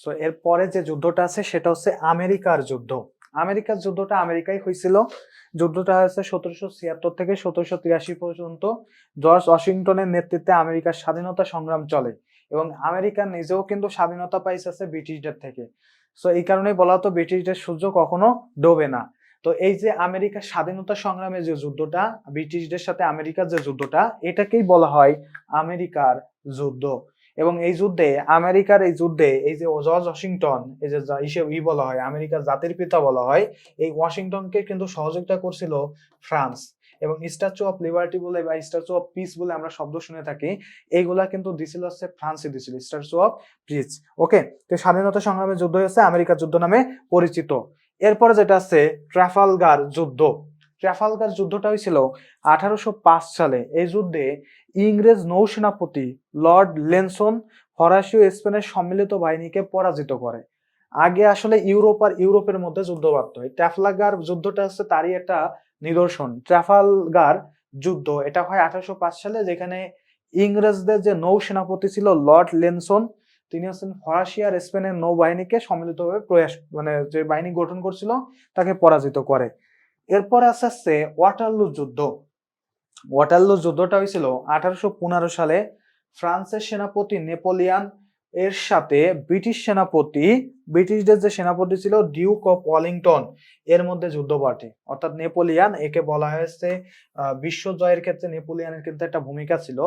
So এরপরে যে যুদ্ধটা আছে সেটা হচ্ছে আমেরিকার যুদ্ধ। আমেরিকার যুদ্ধটা আমেরিকায় হয়েছিল। যুদ্ধটা হয়েছে 1776 থেকে 1783 পর্যন্ত। জর্জ ওয়াশিংটনের নেতৃত্বে আমেরিকার স্বাধীনতা সংগ্রাম চলে এবং আমেরিকা নিজেও কিন্তু স্বাধীনতা পাইছে ব্রিটিশদের থেকে। সো এই কারণেই বলা হতো ব্রিটিশদের সূর্য কখনো ডোবে না। তো এই যে আমেরিকার স্বাধীনতা সংগ্রামে যে যুদ্ধটা, ব্রিটিশদের সাথে আমেরিকার যে যুদ্ধটা, এটাকেই বলা হয় আমেরিকার যুদ্ধ। এবং এই যুদ্ধে এই যে জর্জ ওয়াশিংটন, এই যে বলা হয় আমেরিকার জাতির পিতা বলা হয়, এই ওয়াশিংটনকে কিন্তু সহযোগিতা করছিল ফ্রান্স। এবং স্ট্যাচু অফ লিবার্টি বলে বা স্ট্যাচু অফ পিস বলে আমরা শব্দ শুনে থাকি, এইগুলা কিন্তু দিছিল হচ্ছে ফ্রান্সে দিছিল, স্ট্যাচু অফ পিস। ওকে, তো স্বাধীনতা সংগ্রামের যুদ্ধ হচ্ছে আমেরিকার যুদ্ধ নামে পরিচিত। এরপরে যেটা আছে ট্রাফালগার যুদ্ধ। ট্রাফালগার যুদ্ধটা হয়েছিল 1805 সালে। এই যুদ্ধে ইংরেজ নৌসেনাপতি লর্ড লেনসন ফরাসি ও স্পেনের সম্মিলিত বাহিনীকে পরাজিত করে। আগে আসলে ইউরোপের মধ্যে যুদ্ধ বাঁধত। ট্রাফালগার যুদ্ধটা হচ্ছে তারই একটা নিদর্শন। ট্রাফালগার যুদ্ধ এটা হয় 1805 সালে, যেখানে ইংরেজদের যে নৌসেনাপতি ছিল লর্ড লেনসন, তিনি হচ্ছেন ফরাসি আর স্পেনের নৌবাহিনীকে সম্মিলিতভাবে যে বাহিনী গঠন করছিল তাকে পরাজিত করে। এরপর আসছে ওয়াটারলু যুদ্ধ। ওয়াটারলু যুদ্ধটা হয়েছিল 1815 সালে। ফ্রান্সের সেনাপতি নেপোলিয়ান এর সাথে ব্রিটিশদের যে সেনাপতি ছিল ডিউক অফ ওয়েলিংটন, এর মধ্যে যুদ্ধ বাটে। অর্থাৎ নেপোলিয়ান, একে বলা হয়েছে বিশ্ব জয়ের ক্ষেত্রে নেপোলিয়ানের কিন্তু একটা ভূমিকা ছিল,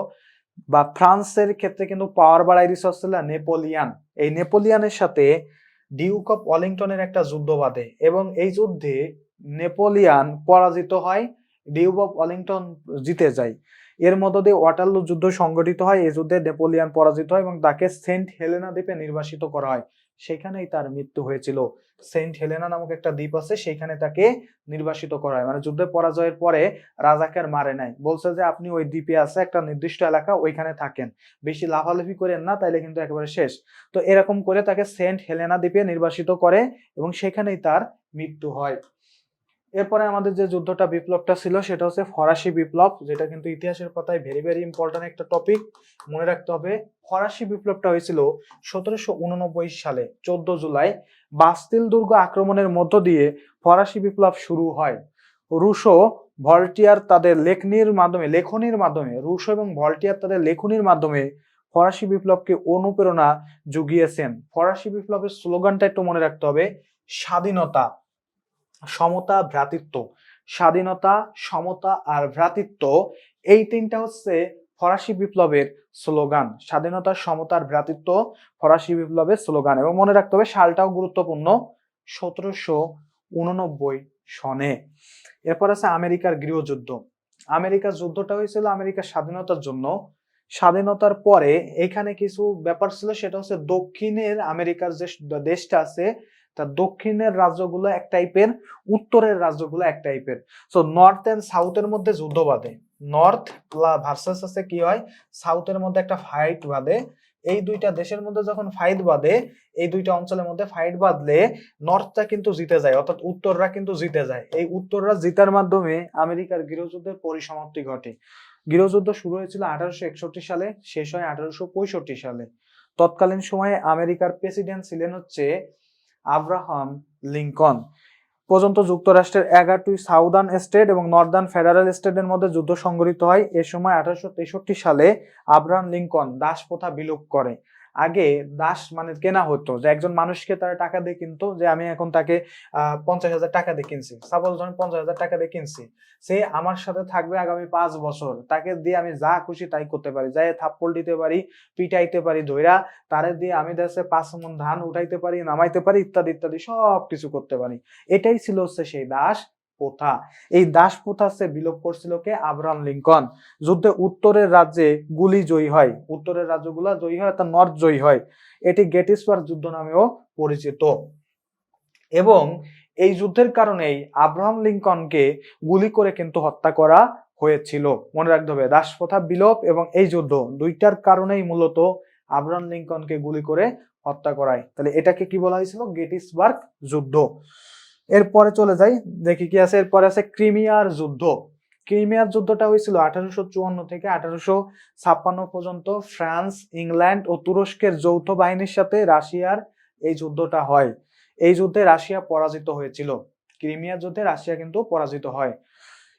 বা ফ্রান্সের ক্ষেত্রে কিন্তু পাওয়ার বাড়াই দিচ্ছে নেপোলিয়ান। এই নেপোলিয়ানের সাথে ডিউক অফ ওয়েলিংটনের একটা যুদ্ধ বাঁধে এবং এই যুদ্ধে নেপোলিয়ান পরাজিত হয়, ডিউক অফ ওয়েলিংটন জিতে যায়। এর মধ্য দিয়ে ওয়াটারলু যুদ্ধ সংগঠিত হয়। এই যুদ্ধে নেপোলিয়ান পরাজিত হয় এবং তাকে সেন্ট হেলেনা দ্বীপে নির্বাসিত করা হয়। সেখানেই তার মৃত্যু হয়েছিল। সেন্ট হেলেনা নামক একটা দ্বীপ আছে, সেখানে তাকে নির্বাসিত করা হয়। মানে যুদ্ধে পরাজয়ের পরে রাজাকে আর মারে নাই, বলছে যে আপনি ওই দ্বীপে আছে একটা নির্দিষ্ট এলাকা, ওইখানে থাকেন, বেশি লাফালাফি করেন না, তাইলে কিন্তু একেবারে শেষ। তো এরকম করে তাকে সেন্ট হেলেনা দ্বীপে নির্বাসিত করে এবং সেখানেই তার মৃত্যু হয়। এরপরে আমাদের যে যুদ্ধটা বিপ্লবটা ছিল সেটা হচ্ছে ফরাসি বিপ্লব, যেটা কিন্তু ইতিহাসের পাতায় ভেরি ভেরি ইম্পর্টেন্ট একটা টপিক, মনে রাখতে হবে। ফরাসি বিপ্লবটা হয়েছিল 1789 সালে 14 জুলাই। বাস্তিল দুর্গ আক্রমণের মধ্য দিয়ে ফরাসি বিপ্লব শুরু হয়। রুশো ভল্টিয়ার তাদের লেখনির মাধ্যমে ফরাসি বিপ্লবকে অনুপ্রেরণা জুগিয়েছেন। ফরাসি বিপ্লবের স্লোগানটা একটু মনে রাখতে হবে, স্বাধীনতা, সমতা, ভ্রাতৃত্ব। স্বাধীনতা, সমতা আর ভ্রাতৃত্ব, এই তিনটা হচ্ছে ফরাসি বিপ্লবের স্লোগান। স্বাধীনতা, সমতা আর ভ্রাতৃত্ব ফরাসি বিপ্লবের স্লোগান। এবং মনে রাখতে হবে সালটাও গুরুত্বপূর্ণ, 1789 সনে। এরপর আছে আমেরিকার গৃহযুদ্ধ। আমেরিকার যুদ্ধটা হয়েছিল আমেরিকার স্বাধীনতার জন্য। স্বাধীনতার পরে এখানে কিছু ব্যাপার ছিল, সেটা হচ্ছে দক্ষিণের আমেরিকার যে দেশটা আছে তার দক্ষিণের রাজ্যগুলো এক টাইপের, উত্তরের রাজ্যগুলো এক টাইপের। সো নর্থ এন্ড সাউথের মধ্যে যুদ্ধ বাঁধে। নর্থ ভার্সাস আছে কি হয়, সাউথের মধ্যে একটা ফাইট বাঁধে। এই দুইটা দেশের মধ্যে যখন ফাইট বাঁধে, এই দুইটা অঞ্চলের মধ্যে ফাইট বাঁধলে নর্থটা কিন্তু জিতে যায়, অর্থাৎ উত্তররা কিন্তু জিতে যায়। এই উত্তররা জিতার মাধ্যমে আমেরিকার গৃহযুদ্ধের পরিসমাপ্তি ঘটে। গৃহযুদ্ধ শুরু হয়েছিল 1861 সালে, শেষ হয় 1865 সালে। তৎকালীন সময়ে আমেরিকার প্রেসিডেন্ট ছিলেন হচ্ছে আব্রাহাম লিঙ্কন। পর্যন্ত যুক্তরাষ্ট্রের 11টি সাউদার্ন স্টেট এবং নর্দার্ন ফেডারেল স্টেটের মধ্যে যুদ্ধ সংঘটিত হয়। এ সময় 1863 সালে আব্রাহাম লিঙ্কন দাস প্রথা বিলোপ করে। আগে দাস মানে কেনা হতো, যে একজন মানুষকে তারা টাকা দিয়ে কিনতো, যে আমি এখন তাকে 50,000 টাকা দিয়ে কিনছি, সাপোজ ধরেন 50,000 টাকা দিয়ে কিনছি, সে আমার সাথে থাকবে আগামী 5 বছর, তাকে দিয়ে আমি যা খুশি তাই করতে পারি, যাই থাপ্পড় দিতে পারি, পিটাইতে পারি ধইরা, তারে দিয়ে আমি দেশে 5 মণ ধান উঠাইতে পারি, নামাইতে পারি, ইত্যাদি ইত্যাদি সব কিছু করতে পারি। এটাই ছিল হচ্ছে সেই দাস প্রথা। এই দাস প্রথা হচ্ছে বিলোপ করছিল কে, আব্রাহাম লিঙ্কন। যুদ্ধে উত্তরের রাজ্যে গুলি জয়ী হয়, উত্তরের রাজ্যগুলা জয়ী হয়, অর্থাৎ নর্থ জয়ী হয়। এটি গেটিসবার্গ যুদ্ধ নামেও পরিচিত। এবং এই যুদ্ধের কারণেই আব্রাহাম লিঙ্কনকে গুলি করে কিন্তু হত্যা করা হয়েছিল। মনে রাখতে হবে দাস প্রথা বিলোপ এবং এই যুদ্ধ, দুইটার কারণেই মূলত আব্রাহাম লিঙ্কনকে গুলি করে হত্যা করায়। তাহলে এটাকে কি বলা হয়েছিল, গেটিসবার্গ যুদ্ধ। এরপরে চলে যাই, দেখি কি আছে। এরপরে আছে ক্রিমিয়ার যুদ্ধ। ক্রিমিয়ার যুদ্ধটা হয়েছিল 1854 থেকে 1856 পর্যন্ত। ফ্রান্স, ইংল্যান্ড ও তুরস্কের যৌথ বাহিনীর সাথে রাশিয়ার এই যুদ্ধটা হয়। এই যুদ্ধে রাশিয়া পরাজিত হয়েছিল। ক্রিমিয়া যুদ্ধে রাশিয়া কিন্তু পরাজিত হয়।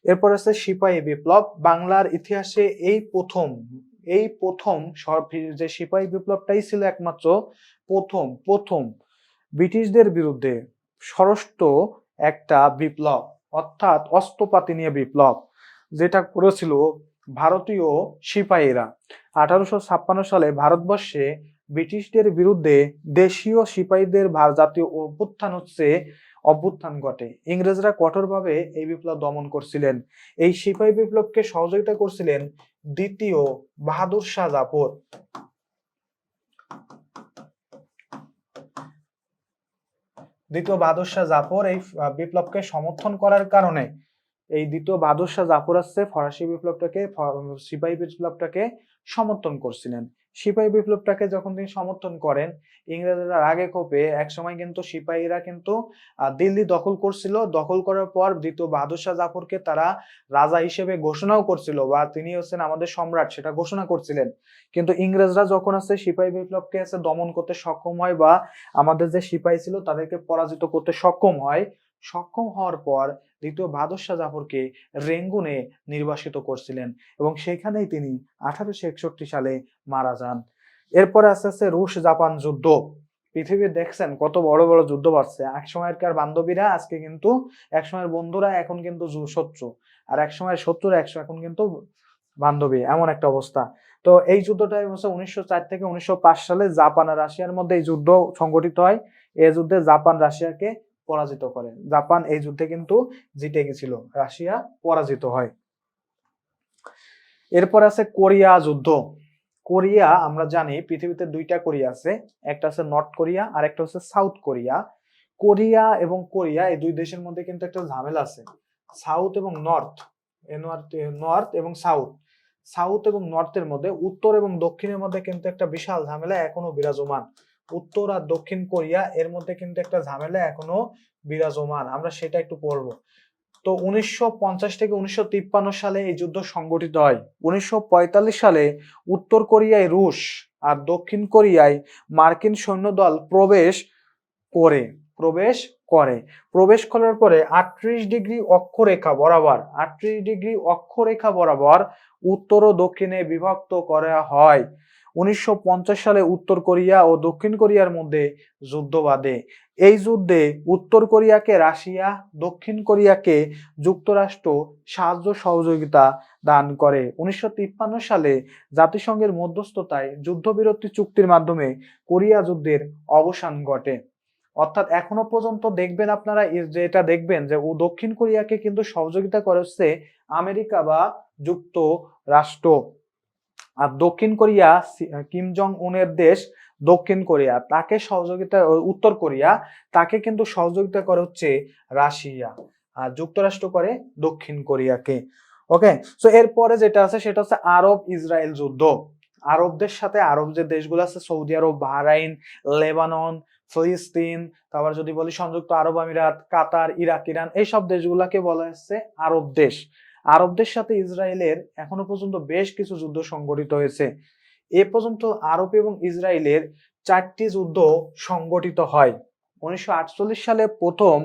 এরপর আছে সিপাহী বিপ্লব। বাংলার ইতিহাসে এই প্রথম যে সিপাহী বিপ্লবটাই ছিল একমাত্র প্রথম ব্রিটিশদের বিরুদ্ধে সশস্ত্র একটা বিপ্লব, অর্থাৎ অস্ত্রপাতি নিয়ে বিপ্লব, যেটা করেছিল ভারতীয় সিপাহীরা। 1856 সালে ভারতবর্ষে ব্রিটিশদের বিরুদ্ধে দেশীয় সিপাহীদের জাতীয় অভ্যুত্থান ঘটে। ইংরেজরা কঠোরভাবে এই বিপ্লব দমন করছিলেন। এই সিপাহী বিপ্লবকে সহযোগিতা করছিলেন দ্বিতীয় বাহাদুর শাহ জাফর। দ্বিতীয় বাহাদুর শাহ জাফর এই বিপ্লবকে সমর্থন করার কারণে এই দ্বিতীয় বাহাদুর শাহ জাফর আসছে ফরাসি বিপ্লবটাকে, সিপাহী বিপ্লবটাকে সমর্থন করছিলেন। সিপাহী বিপ্লবটাকে যখন তিনি সমর্থন করেন, ইংরেজরা রাগে ক্ষোভে একসময় কিন্তু সিপাহীরা কিন্তু দিল্লি দখল করছিল। দখল করার পর দ্বিতীয় বাহাদুর শাহ জাফরকে তারা রাজা হিসেবে ঘোষণাও করছিল, বা তিনি হচ্ছেন আমাদের সম্রাট সেটা ঘোষণা করছিলেন। কিন্তু ইংরেজরা যখন আছে সিপাহী বিপ্লবকে আছে দমন করতে সক্ষম হয়, বা আমাদের যে সিপাহী ছিল তাদেরকে পরাজিত করতে সক্ষম হওয়ার পর দ্বিতীয় বাহাদুর শাহ জাফরকে রেঙ্গুনে নির্বাসিত করছিলেন, এবং সেখানেই তিনি 1861 সালে মারা যান। এরপরে আস্তে আস্তে রুশ জাপান যুদ্ধ। পৃথিবী দেখছেন কত বড় বড় যুদ্ধ বাড়ছে। এক সময়কার বান্ধবীরা আজকে কিন্তু, এক সময়ের বন্ধুরা এখন কিন্তু শত্রু, আর এক সময়ের শত্রুরা এখন কিন্তু বান্ধবী, এমন একটা অবস্থা। তো এই যুদ্ধটা হচ্ছে 1904 থেকে 1905 সালে জাপান আর রাশিয়ার মধ্যে এই যুদ্ধ সংঘটিত হয়। এই যুদ্ধে জাপান রাশিয়াকে পরাজিত করে। জাপান এই যুদ্ধে কিন্তু জিতে গেছিল, রাশিয়া পরাজিত হয়। এরপর আছে কোরিয়া যুদ্ধ। কোরিয়া, আমরা জানি পৃথিবীতে দুইটা কোরিয়া আছে, একটা আছে নর্থ কোরিয়া আর একটা হচ্ছে সাউথ কোরিয়া। কোরিয়া এবং কোরিয়া এই দুই দেশের মধ্যে কিন্তু একটা ঝামেলা আছে। সাউথ এবং নর্থ এবং সাউথ এবং নর্থের মধ্যে, উত্তর এবং দক্ষিণের মধ্যে কিন্তু একটা বিশাল ঝামেলা এখনো বিরাজমান। উত্তর আর দক্ষিণ কোরিয়া এর মধ্যে কিন্তু একটা ঝামেলা এখনো বিরাজমান, আমরা সেটা একটু পড়বো। তো 1950 থেকে 1953 সালে এই যুদ্ধ সংগঠিত হয়। 1945 সালে উত্তর কোরিয়ায় রুশ আর দক্ষিণ কোরিয়ায় মার্কিন সৈন্যদল প্রবেশ করার পরে 38 ডিগ্রি অক্ষরেখা বরাবর উত্তর ও দক্ষিণে বিভক্ত করা হয়। 1950 সালে উত্তর কোরিয়া ও দক্ষিণ কোরিয়ার মধ্যে যুদ্ধ বাধে। এই যুদ্ধে উত্তর কোরিয়াকে রাশিয়া, দক্ষিণ কোরিয়াকে যুক্তরাষ্ট্র সাহায্য সহযোগিতা দান করে। 1953 সালে জাতিসংঘের মধ্যস্থতায় যুদ্ধবিরতি চুক্তির মাধ্যমে কোরিয়া যুদ্ধের অবসান ঘটে। অর্থাৎ এখনো পর্যন্ত দেখবেন আপনারা, যেটা দেখবেন যে দক্ষিণ কোরিয়াকে কিন্তু সহযোগিতা করেছে আমেরিকা বা যুক্তরাষ্ট্র, আর দক্ষিণ কোরিয়া কিম জং উনের দেশ দক্ষিণ কোরিয়া, তাকে সহযোগিতা, উত্তর কোরিয়া তাকে কিন্তু সহযোগিতা করে হচ্ছে রাশিয়া, আর যুক্তরাষ্ট্র করে দক্ষিণ কোরিয়াকে। ওকে, সো এরপরে যেটা আছে সেটা হচ্ছে আরব ইসরায়েল যুদ্ধ। আরবদের সাথে আরব যে দেশগুলো আছে, সৌদি আরব, বাহরাইন, লেবানন, ফিলিস্তিন, তারপর যদি বলি সংযুক্ত আরব আমিরাত, কাতার, ইরাক, ইরান, এইসব দেশগুলাকে বলা হচ্ছে আরব দেশ। আরবদের সাথে ইসরায়েলের এখনো পর্যন্ত বেশ কিছু যুদ্ধ সংঘটিত হয়েছে। এ পর্যন্ত আরব এবং ইসরায়েলের 4টি যুদ্ধ সংঘটিত হয়। 1948 সালে প্রথম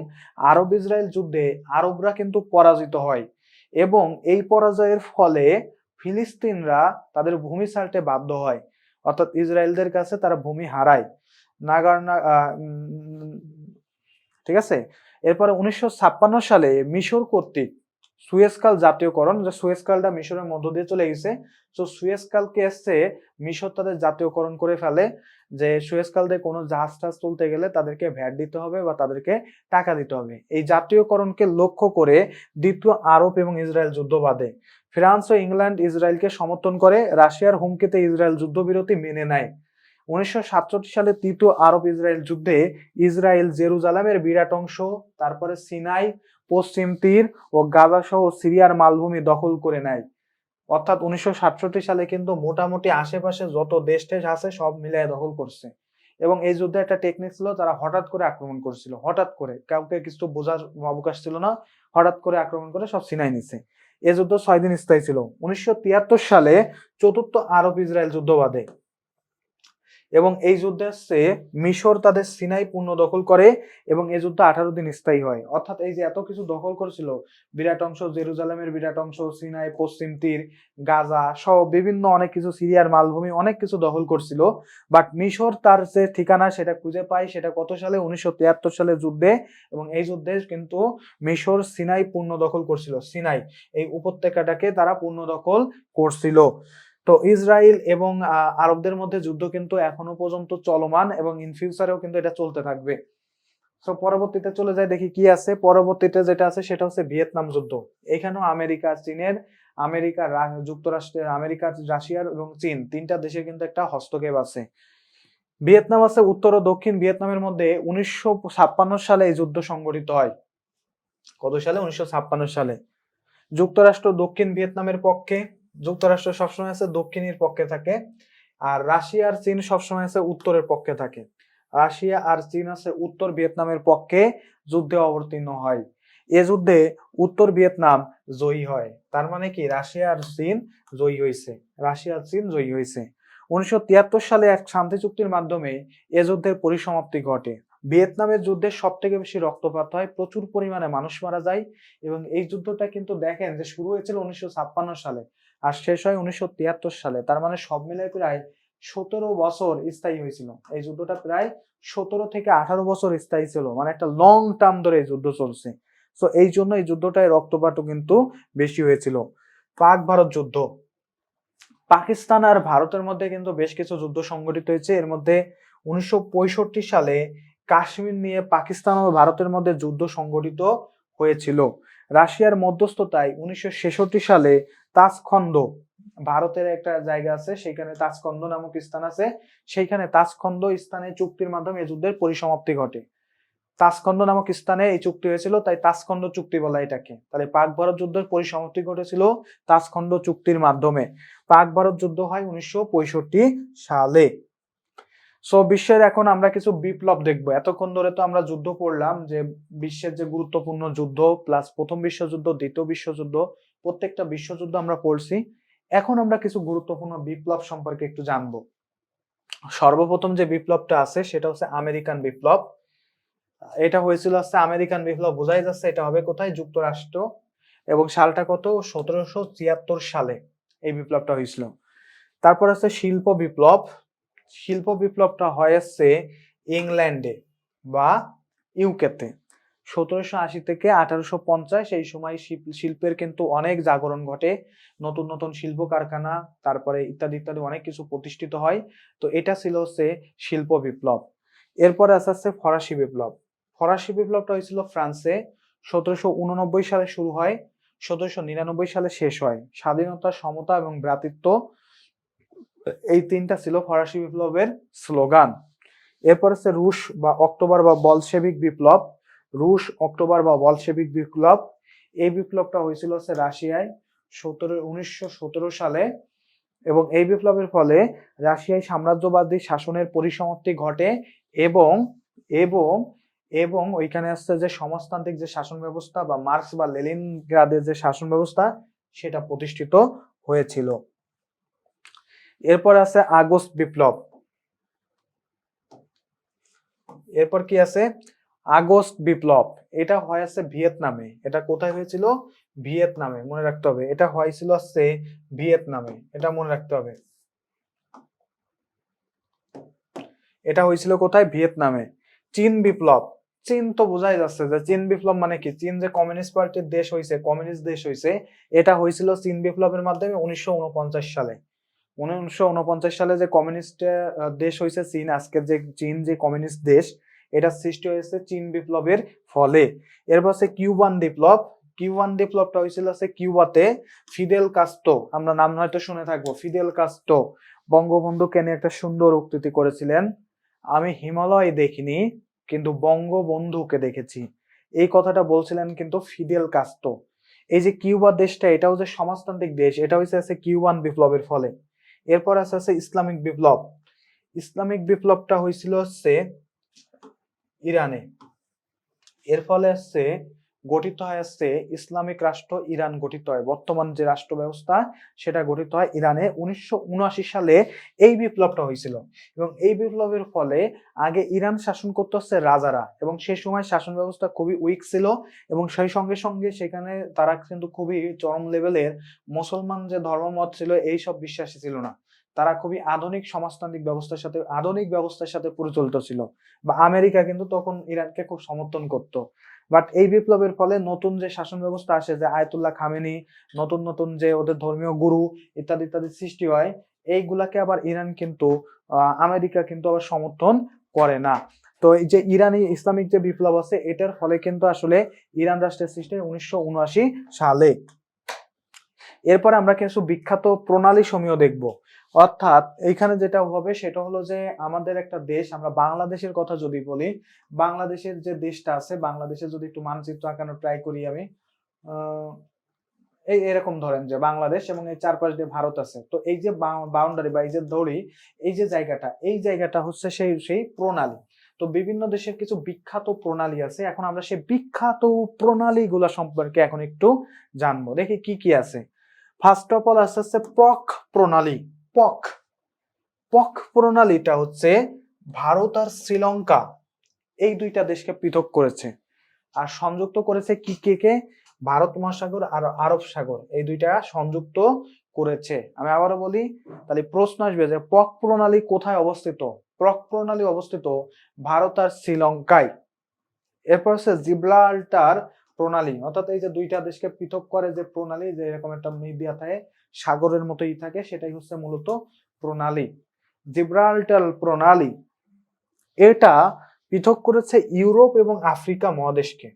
আরব ইসরায়েল যুদ্ধে আরবরা কিন্তু পরাজিত হয়, এবং এই পরাজয়ের ফলে ফিলিস্তিনরা তাদের ভূমি ছাড়তে বাধ্য হয়, অর্থাৎ ইসরায়েলদের কাছে তারা ভূমি হারায়। ঠিক আছে। এরপরে 1956 সালে মিশর কর্তৃক সুয়েজ খাল জাতীয়করণ, যে সুয়েজ খালটা মিশরের মধ্য দিয়ে চলে গেছে, তো সুয়েজ খালকে এসে মিশর তাদের জাতীয়করণ করে ফেলে, যে সুয়েজ খাল দিয়ে কোনো জাহাজ টাজ তুলতে গেলে তাদেরকে ভ্যাট দিতে হবে বা তাদেরকে টাকা দিতে হবে। এই জাতীয়করণকে লক্ষ্য করে দ্বিতীয় আরব এবং ইসরায়েল যুদ্ধ বাধে। ফ্রান্স ও ইংল্যান্ড ইসরায়েলকে সমর্থন করে, রাশিয়ার হুমকিতে ইসরায়েল যুদ্ধবিরতি মেনে নেয়। 1967 সালে তৃতীয় আরব ইসরায়েল যুদ্ধে ইসরায়েল জেরুজালেমের বিরাট অংশ, তারপরে সিনাই, পশ্চিম তীর ও গাজা সহ সিরিয়ার মালভূমি দখল করে নেয়। অর্থাৎ 1967 সালে কিন্তু মোটামুটি আশেপাশে যত দেশ আছে সব মিলিয়ে দখল করছে। এবং এই যুদ্ধে একটা টেকনিক ছিল, তারা হঠাৎ করে আক্রমণ করছিল, হঠাৎ করে, কাউকে কিছু বোঝার অবকাশ ছিল না, হঠাৎ করে আক্রমণ করে সব সিনাই নিছে। এই যুদ্ধ 6 দিন স্থায়ী ছিল। 1973 সালে চতুর্থ আরব ইসরায়েল যুদ্ধ বাধে। এবং এই যুদ্ধে হচ্ছে মিশর তাদের সিনাই পূর্ণ দখল করে এবং এই যুদ্ধ 18 দিন স্থায়ী হয়। অর্থাৎ এই যে এত কিছু দখল করেছিল, বিরাট অংশ জেরুজালেমের বিরাট অংশ, সিনাই, পশ্চিম তীর, গাজা সহ বিভিন্ন অনেক কিছু, সিরিয়ার মালভূমি অনেক কিছু দখল করছিল, বাট মিশর তার যে ঠিকানা সেটা খুঁজে পায়। সেটা কত সালে? 1973 সালে যুদ্ধে। এবং এই যুদ্ধে কিন্তু মিশর সিনাই পূর্ণ দখল করছিল। সিনাই এই উপত্যকাটাকে তারা পূর্ণ দখল করছিল। তো ইসরায়েল এবং আরবদের মধ্যে যুদ্ধ কিন্তু এখনো পর্যন্ত চলমান এবং ইন ফিউচারেও কিন্তু এটা চলতে থাকবে। তো পরবর্তীতে চলে যায়, দেখি কি আছে পরবর্তীতে। যেটা আছে সেটা হচ্ছে ভিয়েতনাম যুদ্ধ। এখানেও আমেরিকা যুক্তরাষ্ট্রের, আমেরিকা, রাশিয়ার এবং চীন তিনটা দেশের কিন্তু একটা হস্তক্ষেপ আছে। ভিয়েতনাম আছে উত্তর ও দক্ষিণ ভিয়েতনামের মধ্যে 1956 সালে এই যুদ্ধ সংঘটিত হয়। কত সালে? 1956 সালে। যুক্তরাষ্ট্র দক্ষিণ ভিয়েতনামের পক্ষে, যুক্তরাষ্ট্র সবসময় আছে দক্ষিণের পক্ষে থাকে, আর রাশিয়া আর চীন সবসময় আছে উত্তরের পক্ষে থাকে। রাশিয়া আর চীন আছে উত্তর ভিয়েতনামের পক্ষে যুদ্ধে অবতীর্ণ হয়। এ যুদ্ধে উত্তর ভিয়েতনাম জয়ী হয়। তার মানে কি? রাশিয়া আর চীন জয়ী হয়েছে। রাশিয়া আর চীন জয়ী হয়েছে। 1973 সালে এক শান্তি চুক্তির মাধ্যমে এ যুদ্ধের পরিসমাপ্তি ঘটে। ভিয়েতনামের যুদ্ধে সব থেকে বেশি রক্তপাত হয়, প্রচুর পরিমাণে মানুষ মারা যায়। এবং এই যুদ্ধটা কিন্তু দেখেন যে শুরু হয়েছিল 1956 সালে আর শেষ হয় 1973 সালে। তার মানে সব মিলে প্রায় 17 বছর স্থায়ী হয়েছিল এই যুদ্ধটা। প্রায় 17 থেকে 18 বছর স্থায়ী ছিল, মানে একটা লং টার্ম ধরে এই যুদ্ধ চলছে। তো এই জন্য এই যুদ্ধটায় রক্তপাতও কিন্তু বেশি হয়েছিল। পাক ভারত যুদ্ধ। পাকিস্তান আর ভারতের মধ্যে কিন্তু বেশ কিছু যুদ্ধ সংঘটিত হয়েছে। এর মধ্যে 1965 সালে কাশ্মীর নিয়ে পাকিস্তান ও ভারতের মধ্যে যুদ্ধ সংঘটিত হয়েছিল। রাশিয়ার মধ্যস্থতায় 1966 সালে তাজখন্দ, ভারতের একটা জায়গা আছে সেখানে তাজখন্দ নামক স্থান আছে, সেইখানে তাজখন্দ স্থানে চুক্তির মাধ্যমে এই যুদ্ধের পরিসমাপ্তি ঘটে। তাজখন্দ নামক স্থানে এই চুক্তি হয়েছিল, তাই তাজখন্দ চুক্তি বলা এটাকে। তাহলে পাক ভারত যুদ্ধের পরিসমাপ্তি ঘটেছিল তাজখন্দ চুক্তির মাধ্যমে। পাক ভারত যুদ্ধ হয় 1965 সালে। সো বিশ্বের এখন আমরা কিছু বিপ্লব দেখবো। এতক্ষণ ধরে তো আমরা যুদ্ধ পড়লাম, যে বিশ্বের যে গুরুত্বপূর্ণ যুদ্ধ প্লাস প্রথম বিশ্বযুদ্ধ, দ্বিতীয় বিশ্বযুদ্ধ, প্রত্যেকটা বিশ্বযুদ্ধ আমরা পড়ছি। এখন আমরা কিছু গুরুত্বপূর্ণ বিপ্লব সম্পর্কে একটু জানবো। সর্বপ্রথম যে বিপ্লবটা আছে সেটা হচ্ছে আমেরিকান বিপ্লব। এটা হয়েছিল হচ্ছে আমেরিকান বিপ্লব, বোঝাই যাচ্ছে এটা হবে কোথায়? যুক্তরাষ্ট্র। এবং সালটা কত? 1773 সালে এই বিপ্লবটা হয়েছিল। তারপর আছে শিল্প বিপ্লব। শিল্প বিপ্লবটা হয়েছে ইংল্যান্ডে বা ইউকেতে 1780 থেকে 1850। এই সময় শিল্পের কিন্তু অনেক জাগরণ ঘটে, নতুন নতুন শিল্প কারখানা, তারপরে ইত্যাদি ইত্যাদি অনেক কিছু প্রতিষ্ঠিত হয়। তো এটা ছিল হচ্ছে শিল্প বিপ্লব। এরপরে আছে ফরাসি বিপ্লব। ফরাসি বিপ্লবটা হয়েছিল ফ্রান্সে, 1789 সালে শুরু হয়, 1799 সালে শেষ হয়। স্বাধীনতা, সমতা এবং ভ্রাতৃত্ব, এই তিনটা ছিল ফরাসি বিপ্লবের স্লোগান। এরপর আছে রুশ বা অক্টোবর বা বলশেভিক বিপ্লব। রুশ অক্টোবর বা বলশেভিক বিপ্লব, এই বিপ্লবটা হয়েছিল হচ্ছে রাশিয়ায় 1917 সালে। এবং এই বিপ্লবের ফলে রাশিয়ায় সাম্রাজ্যবাদী শাসনের পরিসমাপ্তি ঘটে এবং এবং এবং ওইখানে আসছে যে সমাজতান্ত্রিক যে শাসন ব্যবস্থা বা মার্কস বা লেনিনগ্রাদের যে শাসন ব্যবস্থা সেটা প্রতিষ্ঠিত হয়েছিল। এরপর আছে আগস্ট বিপ্লব। এরপর কি আছে? আগস্ট বিপ্লব। এটা হয়েছে ভিয়েতনামে। এটা কোথায় হয়েছিল? ভিয়েতনামে, মনে রাখতে হবে। এটা হয়েছিল হচ্ছে ভিয়েতনামে, এটা মনে রাখতে হবে। এটা হয়েছিল কোথায়? ভিয়েতনামে। চীন বিপ্লব। চীন তো বোঝাই যাচ্ছে যে চীন বিপ্লব মানে কি? চীন যে কমিউনিস্ট পার্টির দেশ হয়েছে, কমিউনিস্ট দেশ হয়েছে, এটা হয়েছিল চীন বিপ্লবের মাধ্যমে 1949 সালে। 1949 সালে যে কমিউনিস্ট দেশ হয়েছে চীন, আজকের যে চীন যে কমিউনিস্ট দেশ, এটা সৃষ্টি হয়েছে চীন বিপ্লবের ফলে। এরপর আছে কিউবান বিপ্লব। কিউবান বিপ্লবটা হয়েছিল কিউবাতে। ফিদেল কাস্ট্রো, আমরা নাম হয়তো শুনে থাকবো, ফিদেল কাস্ট্রো বঙ্গবন্ধুকে নিয়ে একটা সুন্দর উক্তি করেছিলেন, আমি হিমালয় দেখিনি কিন্তু বঙ্গবন্ধুকে দেখেছি। এই কথাটা বলছিলেন কিন্তু ফিদেল কাস্ট্রো। এই যে কিউবা দেশটা, এটাও যে সমাজতান্ত্রিক দেশ, এটা হচ্ছে কিউবান বিপ্লবের ফলে। এরপর আছে ইসলামিক বিপ্লব। ইসলামিক বিপ্লবটা হয়েছিল হচ্ছে ইরানে। এর ফলে আসছে গঠিত হয় হচ্ছে ইসলামিক রাষ্ট্র ইরান গঠিত হয়। বর্তমান যে রাষ্ট্র ব্যবস্থা সেটা গঠিত হয় ইরানে 1979 সালে এই বিপ্লবটা হয়েছিল। এবং এই বিপ্লবের ফলে আগে ইরান শাসন করতে হচ্ছে রাজারা, এবং সেই সময় শাসন ব্যবস্থা খুবই উইক ছিল, এবং সেই সঙ্গে সঙ্গে সেখানে তারা কিন্তু খুবই চরম লেভেলের মুসলমান যে ধর্মমত ছিল এইসব বিশ্বাসী ছিল না। তারা খুবই আধুনিক সমাজতান্ত্রিক ব্যবস্থার সাথে পরিচালিত ছিল। বা আমেরিকা কিন্তু তখন ইরানকে খুব সমর্থন করত। বাট এই বিপ্লবের ফলে নতুন যে শাসন ব্যবস্থা আসে, যে আয়াতুল্লাহ খামেনি, নতুন নতুন যে ওদের ধর্মীয় গুরু ইত্যাদি ইত্যাদি সৃষ্টি হয়, এইগুলাকে আবার ইরান কিন্তু আমেরিকা কিন্তু আবার সমর্থন করে না। তো এই যে ইরানি ইসলামিক যে বিপ্লব আছে, এটার ফলে কিন্তু আসলে ইরান রাষ্ট্রের সৃষ্টি 1979 সালে। এরপরে আমরা কিছু বিখ্যাত প্রণালী সমূহ দেখব। অর্থাৎ এইখানে যেটা হবে সেটা হলো যে আমাদের একটা দেশ, আমরা বাংলাদেশের কথা যদি বলি, বাংলাদেশের যে দেশটা আছে, বাংলাদেশের যদি একটু মানচিত্র আঁকানো ট্রাই করি আমি, এই এরকম ধরেন যে বাংলাদেশ এবং এই চারপাশ দিয়ে ভারত আছে। তো এই যে বাউন্ডারি বা এই যে দড়ি, এই যে জায়গাটা, এই জায়গাটা হচ্ছে সেই প্রণালী। তো বিভিন্ন দেশের কিছু বিখ্যাত প্রণালী আছে। এখন আমরা সেই বিখ্যাত প্রণালী গুলা সম্পর্কে এখন একটু জানবো। দেখি কি কি আছে। ফার্স্ট অফ অল আছে পক প্রণালী। পক প্রণালীটা হচ্ছে ভারত আর শ্রীলঙ্কা এই দুইটা দেশকে পৃথক করেছে, আর সংযুক্ত করেছে কে? ভারত মহাসাগর আর আরব সাগর, এই দুইটা সংযুক্ত করেছে। আমি আবারও বলি, তাহলে প্রশ্ন আসবে যে পক প্রণালী কোথায় অবস্থিত? পক প্রণালী অবস্থিত ভারত আর শ্রীলঙ্কায়। এরপর হচ্ছে জিব্রাল্টার প্রণালী, অর্থাৎ এই যে দুইটা দেশকে পৃথক করে যে প্রণালী, যে এরকম একটা মিডিয়া থাকে, সাগরের মতোই থাকে, সেটাই হচ্ছে মূলত প্রণালী। জিব্রাল্টার প্রণালী এটা পৃথক করেছে ইউরোপ এবং আফ্রিকা মহাদেশকে,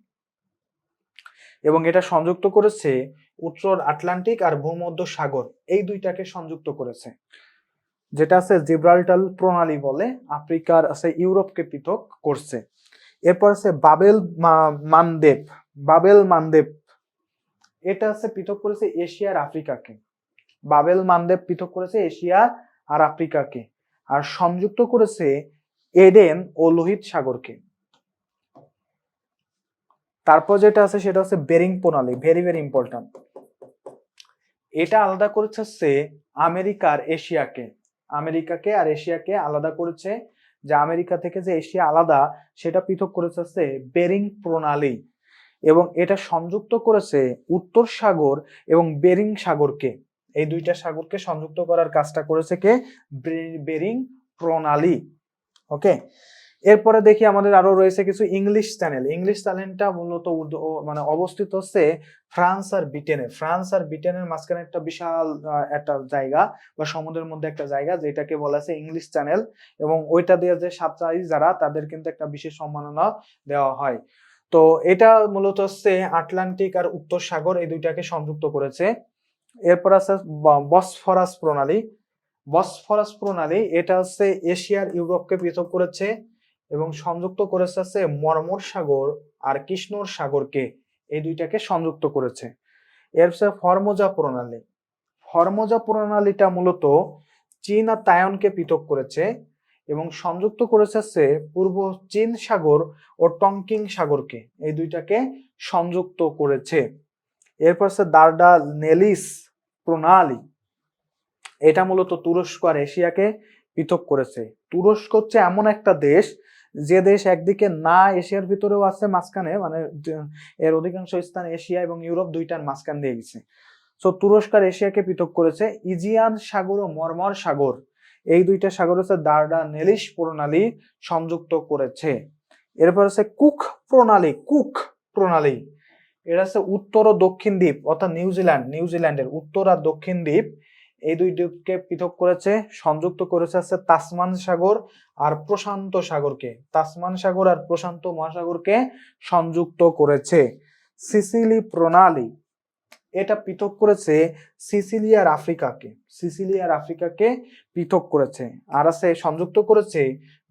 এবং এটা সংযুক্ত করেছে উত্তর আটলান্টিক আর ভূমধ্য সাগর, এই দুইটাকে সংযুক্ত করেছে, যেটা আছে জিব্রাল্টার প্রণালী বলে। আফ্রিকার আছে ইউরোপকে পৃথক করছে। এরপর আছে বাবেল মানদেব, এটা আছে পৃথক করেছে এশিয়া আর আফ্রিকাকে। বাবেল মানদেব পৃথক করেছে এশিয়া আর আফ্রিকাকে, আর সংযুক্ত করেছে এডেন ও লোহিত সাগরকে। তারপর যেটা আছে সেটা হচ্ছে বেরিং প্রণালী, ভেরি ভেরি ইম্পর্টেন্ট। এটা আলাদা করেছে হচ্ছে আমেরিকাকে আর এশিয়াকে আলাদা করেছে। যে আমেরিকা থেকে যে এশিয়া আলাদা, সেটা পৃথক করেছে হচ্ছে বেরিং প্রণালী, এবং এটা সংযুক্ত করেছে উত্তর সাগর এবং বেরিং সাগরকে। এই দুইটা সাগরকে সংযুক্ত করার কাজটা করেছে কে? বেরিং প্রণালী। ওকে, এরপরে দেখি আমাদের আরো রয়েছে কিছু ইংলিশ চ্যানেলটা মূলত মানে অবস্থিত হচ্ছে ফ্রান্স আর ব্রিটেনের মাঝখানে একটা বিশাল একটা জায়গা বা সমুদ্রের মধ্যে একটা জায়গা, যেটাকে বলা আছে ইংলিশ চ্যানেল, এবং ওইটা দিয়ে যে সাবসাই যারা, তাদের কিন্তু একটা বিশেষ সম্মাননা দেওয়া হয়। তো এটা মূলত হচ্ছে আটলান্টিক আর উত্তর সাগর এই দুইটাকে সংযুক্ত করেছে। এরপর আছে বসফরাস প্রণালী, এটা হচ্ছে এশিয়ার ইউরোপকে পৃথক করেছে এবং সংযুক্ত করেছে আছে মর্মর সাগর আর কৃষ্ণর সাগরকে, এই দুইটাকে সংযুক্ত করেছে। এরপর ফরমোজা প্রণালীটা মূলত চীন আর তাইওয়ানকে পৃথক করেছে এবং সংযুক্ত করেছে পূর্ব চীন সাগর ও টংকিং সাগরকে, এই দুইটাকে সংযুক্ত করেছে। এরপর দারডা নেলিস প্রণালী, এটা মূলত তুরস্ক আর এশিয়াকে পৃথক করেছে। তুরস্ক হচ্ছে এমন একটা দেশ, যে দেশ একদিকে না এশিয়ার ভিতরেও আছে মাঝখানে, মানে এর অধিকাংশ স্থান এশিয়া এবং ইউরোপ দুইটার মাঝখান দিয়ে গেছে। সো তুরস্ক আর এশিয়াকে পৃথক করেছে। ইজিয়ান সাগর ও মর্মর সাগর, এই দুইটা সাগর হচ্ছে দারডা নেলিস প্রণালী সংযুক্ত করেছে। এরপর আছে কুক প্রণালী, এটা হচ্ছে উত্তর ও দক্ষিণ দ্বীপ, অর্থাৎ নিউজিল্যান্ডের উত্তর আর দক্ষিণ দ্বীপ, এই দুই দ্বীপকে পৃথক করেছে, সংযুক্ত করেছে তাসমান সাগর আর প্রশান্ত মহাসাগরকে সংযুক্ত করেছে। সিসিলি প্রণালী, এটা পৃথক করেছে সিসিলি আর আফ্রিকাকে পৃথক করেছে, আর আছে সংযুক্ত করেছে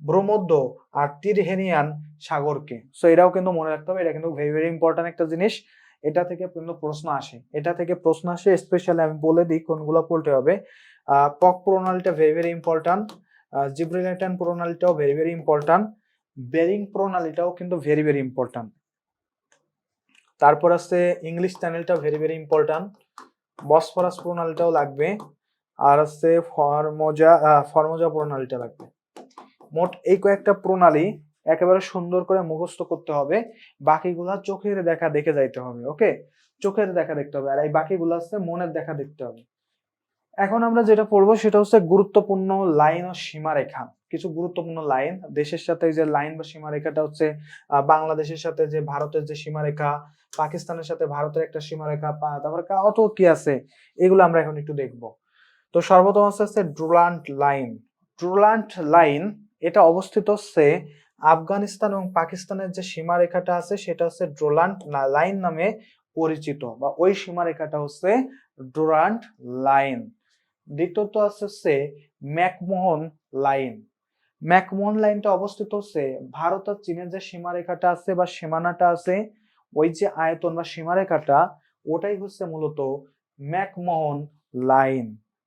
ভূমধ্য আর তিরহেনিয়ান সাগরকে। সো এটাও কিন্তু মনে রাখতে হবে, এটা কিন্তু ভেরি ভেরি ইম্পর্টেন্ট একটা জিনিস। এটা থেকে কিন্তু প্রশ্ন আসে, স্পেশালি আমি বলে দিই কোনগুলো পড়তে হবে। পক প্রণালীটা ভেরি ভেরি ইম্পর্টেন্ট, জিব্রাল্টার প্রণালীটাও ভেরি ভেরি ইম্পর্টেন্ট, বেরিং প্রণালীটাও কিন্তু ভেরি ভেরি ইম্পর্টেন্ট। তারপর আছে ইংলিশ চ্যানেলটা ভেরি ভেরি ইম্পর্টেন্ট, বসফরাস প্রণালীটাও লাগবে, আর আছে ফর্মোজা প্রণালীটা লাগবে। মোট এই কয়েকটা প্রণালী একেবারে সুন্দর করে মুখস্থ করতে হবে, বাকিগুলা চোখের দেখা দেখে যাইতে হবে। ওকে, চোখের দেখা দেখতে হবে, আর এই বাকিগুলো আছে মনের দেখা দেখতে হবে। এখন আমরা যেটা পড়বো সেটা হচ্ছে গুরুত্বপূর্ণ লাইন ও সীমারেখা। কিছু গুরুত্বপূর্ণ লাইন দেশের সাথে, যে লাইন বা সীমারেখাটা হচ্ছে বাংলাদেশের সাথে যে ভারতের যে সীমারেখা, পাকিস্তানের সাথে ভারতের একটা সীমারেখা, তারপর কত কি আছে, এগুলো আমরা এখন একটু দেখবো। তো সর্বপ্রথম হচ্ছে ডুরান্ট লাইন। ডুরান্ট লাইন এটা অবস্থিত হচ্ছে আফগানিস্তান এবং পাকিস্তানের যে সীমারেখাটা আছে সেটা হচ্ছে ডুরান্ট লাইন নামে পরিচিত, বা ওই সীমারেখাটা হচ্ছে ডুরান্ট লাইন। দ্বিতীয়ত হচ্ছে ম্যাকমোহন লাইন। ম্যাকমোহন লাইনটা অবস্থিত হচ্ছে ভারত আর চীনের যে সীমারেখাটা আছে বা সীমানাটা আছে, ওই যে আয়তন বা সীমারেখাটা, ওটাই হচ্ছে মূলত ম্যাকমোহন লাইন।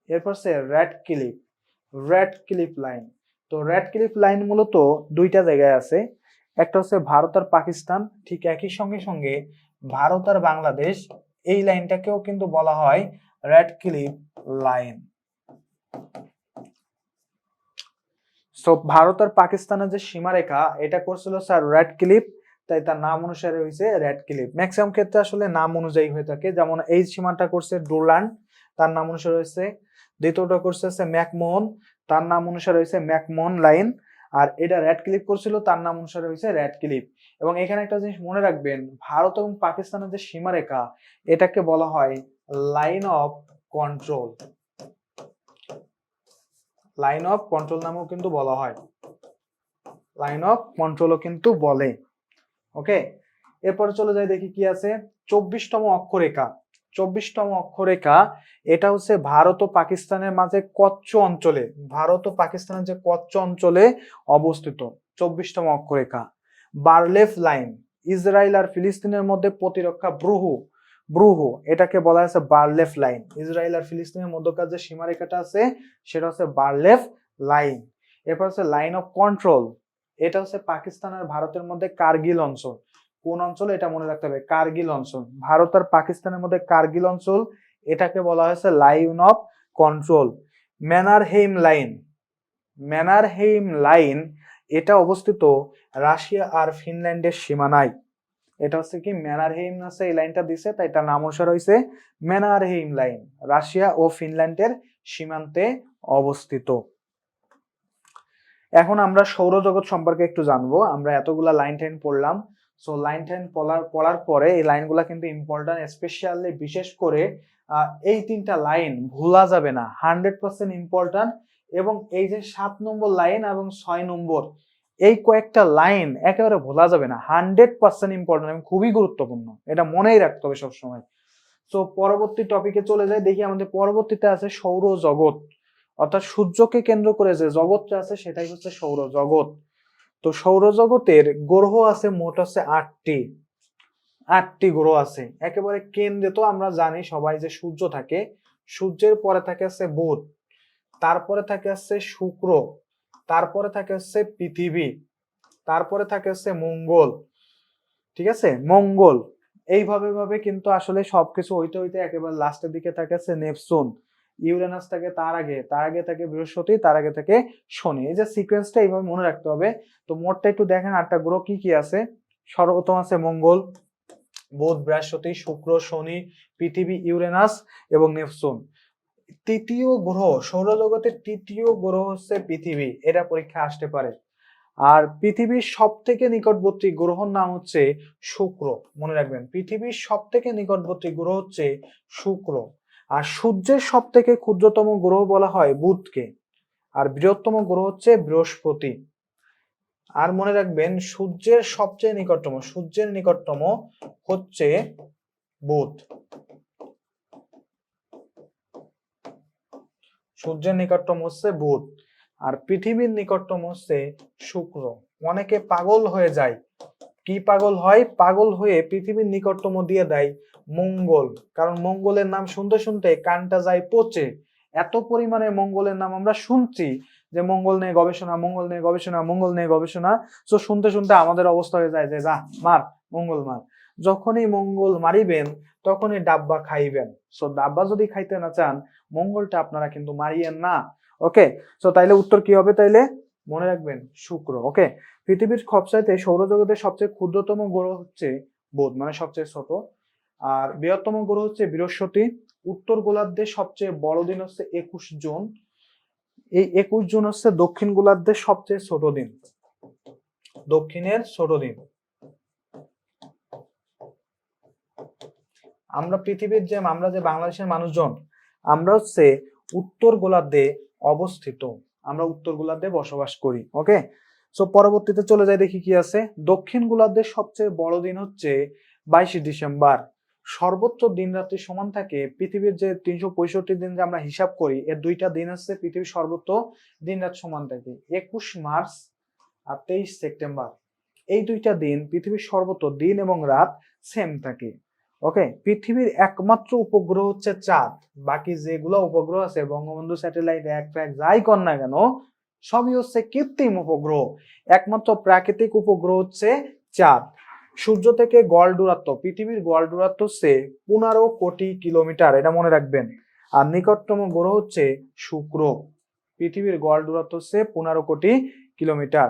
এরপর হচ্ছে রেড ক্লিফ লাইন। তো রেড ক্লিফ লাইন মূলত দুইটা জায়গায় আছে, একটা হচ্ছে ভারত আর পাকিস্তান, ঠিক একই সঙ্গে সঙ্গে ভারত আর বাংলাদেশ, এই লাইনটাকেও কিন্তু বলা হয় Radcliffe line. So Bharat আর পাকিস্তানের যে সীমারেখা এটা করছিল স্যার রেড ক্লিফ, তাই তার নাম অনুসারে হয়েছে রেড ক্লিফ। ম্যাক্সিমাম ক্ষেত্রে আসলে নাম অনুযায়ী হয়ে থাকে, যেমন এই সীমাটা করছে ডুরান্ট, তার নাম অনুসারে হয়েছে। দ্বিতীয়টা করছে ম্যাকমোহন, তার নাম অনুসারে হয়েছে ম্যাকমোহন লাইন। আর এটা রেড ক্লিফ করছিল, তার নাম অনুসারে হয়েছে রেড ক্লিফ। এবং এখানে একটা জিনিস মনে রাখবেন, ভারত এবং পাকিস্তানের যে সীমারেখা এটাকে বলা হয় line of control. Line of control নামেও কিন্তু বলা হয়, লাইন অফ কন্ট্রোলও কিন্তু বলে। ওকে, এরপরে চলে যাই, দেখি কি আছে। 24তম অক্ষরেখা। 24তম অক্ষরেখা এটা হচ্ছে ভারত ও পাকিস্তানের মাঝে কচ্ছ অঞ্চলে, ভারত ও পাকিস্তানের যে কচ্ছ অঞ্চলে অবস্থিত 24তম অক্ষরেখা। বারলেফ লাইন, ইসরায়েল আর ফিলিস্তিনের মধ্যে প্রতিরক্ষা ব্রুহ, এটাকে বলা হয়েছে বারলেফ লাইন। ইসরায়েল আর ফিলিস্তিনের মধ্যকার যে সীমারেখাটা আছে সেটা হচ্ছে বারলেফ লাইন। এরপর হচ্ছে লাইন অফ কন্ট্রোল, এটা হচ্ছে পাকিস্তান আর ভারতের মধ্যে কার্গিল অঞ্চল। কোন অঞ্চল এটা মনে রাখতে হবে, কার্গিল অঞ্চল। ভারত আর পাকিস্তানের মধ্যে কার্গিল অঞ্চল, এটাকে বলা হয়েছে লাইন অফ কন্ট্রোল। ম্যানারহেইম লাইন এটা অবস্থিত রাশিয়া আর ফিনল্যান্ডের সীমানায়। এটা হচ্ছে কি ম্যানারহেইম আছে, এই লাইনটা দিছে, তাই তার নাম অনুসারে হয়েছে ম্যানারহেইম লাইন, রাশিয়া ও ফিনল্যান্ডের সীমান্তে অবস্থিত। এখন আমরা সৌরজগৎ সম্পর্কে একটু জানবো। আমরা এতগুলা লাইন টাইন পড়লাম, সো লাইন টাইন পড়ার পরে এই লাইনগুলা কিন্তু ইম্পর্টেন্ট, স্পেশালি বিশেষ করে এই তিনটা লাইন ভোলা যাবে না, 100% ইম্পর্টেন্ট। এবং এই যে 7 নম্বর লাইন এবং 6 নম্বর, এই কয়েকটা লাইন একেবারে ভোলা যাবে না, 100% ইম্পর্টেন্ট এবং খুবই গুরুত্বপূর্ণ, এটা মনেই রাখতে হবে সবসময়। সো পরবর্তী টপিকে চলে যাই, দেখি আমাদের পরবর্তীতে আছে সৌরজগৎ, অর্থাৎ সূর্যকে কেন্দ্র করে যে জগৎটা আছে সেটাই হচ্ছে সৌরজগৎ। তো সৌরজগতের গ্রহ আছে মোট হচ্ছে 8টি গ্রহ আছে। একেবারে কেন্দ্রে তো আমরা জানি সবাই যে সূর্য থাকে, সূর্যের পরে থাকে হচ্ছে বুধ, তারপরে থাকে হচ্ছে শুক্র, তারপরে থাকে হচ্ছে পৃথিবী, তারপরে থাকে হচ্ছে মঙ্গল। ঠিক আছে, মঙ্গল। এইভাবে কিন্তু আসলে সবকিছু হইতে হইতে একেবারে লাস্টের দিকে থাকে হচ্ছে নেপচুন, ইউরেনাস থাকে তার আগে থাকে বৃহস্পতি, তার আগে থাকে শনি। এই যে সিকোয়েন্সটা এইভাবে মনে রাখতে হবে। তো মোটটা একটু দেখেন, 8টা গ্রহ কি কি আছে। সর্বপ্রথম আছে মঙ্গল, বুধ, বৃহস্পতি, শুক্র, শনি, পৃথিবী, ইউরেনাস এবং নেপচুন। তৃতীয় গ্রহ, সৌরজগতের তৃতীয় গ্রহ হচ্ছে পৃথিবী, এটা পরীক্ষা আসতে পারে। আর পৃথিবীর সব থেকে নিকটবর্তী গ্রহর নাম হচ্ছে শুক্র, মনে রাখবেন, পৃথিবীর সব থেকে নিকটবর্তী গ্রহ হচ্ছে শুক্র। আর সূর্যের সব থেকে ক্ষুদ্রতম গ্রহ বলা হয় বুধকে, আর বৃহত্তম গ্রহ হচ্ছে বৃহস্পতি। আর মনে রাখবেন সূর্যের নিকটতম হচ্ছে বুধ, সূর্যের নিকটতম হচ্ছে বুধ, আর পৃথিবীর নিকটতম হচ্ছে শুক্র। অনেকে পাগল হয়ে যায়, কি পাগল হয়, পাগল হয়ে পৃথিবীর নিকটতম দিয়ে দেয় মঙ্গল, কারণ মঙ্গলের নাম শুনতে শুনতে কানটা যায় পচে। এত পরিমাণে মঙ্গলের নাম আমরা শুনছি যে মঙ্গল নিয়ে গবেষণা, তো শুনতে শুনতে আমাদের অবস্থা হয়ে যায় যে যা মার মঙ্গল মার। যখনই মঙ্গল মারিবেন তখনই ডাব্বা খাইবেন। সো ডাব্বা যদি খাইতে না চান মঙ্গলটা আপনারা কিন্তু মারিয়েন না। ওকে, সো তাইলে উত্তর কি হবে? তাইলে মনে রাখবেন শুক্র। ওকে, পৃথিবীর সবচাইতে সৌরজগতের সবচেয়ে ক্ষুদ্রতম গ্রহ হচ্ছে বুধ, মানে সবচেয়ে ছোট। আর বৃহত্তম গ্রহ হচ্ছে বৃহস্পতি। উত্তর গোলার্ধের সবচেয়ে বড় দিন হচ্ছে 21 জুন। এই 21 জুন হচ্ছে দক্ষিণ গোলার্ধের সবচেয়ে ছোট দিন, দক্ষিণের ছোট দিন। আমরা পৃথিবীর আমরা যে বাংলাদেশের মানুষজন, আমরা হচ্ছে উত্তর গোলার্ধে অবস্থিত, আমরা উত্তর গোলার্ধে বসবাস করি। ওকে, সো পরবর্তীতে চলে যাই, দেখি কি আছে। দক্ষিণ গোলার্ধের সবচেয়ে বড় দিন হচ্ছে 22 ডিসেম্বর। সর্বোচ্চ দিন রাত্রি সমান থাকে। পৃথিবীর যে 365 দিন যে আমরা হিসাব করি, এর দুইটা দিন আছে পৃথিবীর সর্বোচ্চ দিন রাত সমান থাকে, 21 মার্চ আর 23 সেপ্টেম্বর। এই দুইটা দিন পৃথিবীর সর্বোচ্চ দিন এবং রাত সেম থাকে। ওকে, পৃথিবীর একমাত্র উপগ্রহ হচ্ছে চাঁদ। বাকি যেগুলো উপগ্রহ আছে, বঙ্গবন্ধু স্যাটেলাইট, এক যাই কর না কেন, সবই হচ্ছে কৃত্রিম উপগ্রহ। একমাত্র প্রাকৃতিক উপগ্রহ হচ্ছে চাঁদ। সূর্য থেকে গড় দূরত্ব, পৃথিবীর গড় দূরত্ব হচ্ছে 15 কোটি কিলোমিটার, এটা মনে রাখবেন। আর নিকটতম গ্রহ হচ্ছে শুক্র। পৃথিবীর গড় দূরত্ব হচ্ছে 15 কোটি কিলোমিটার।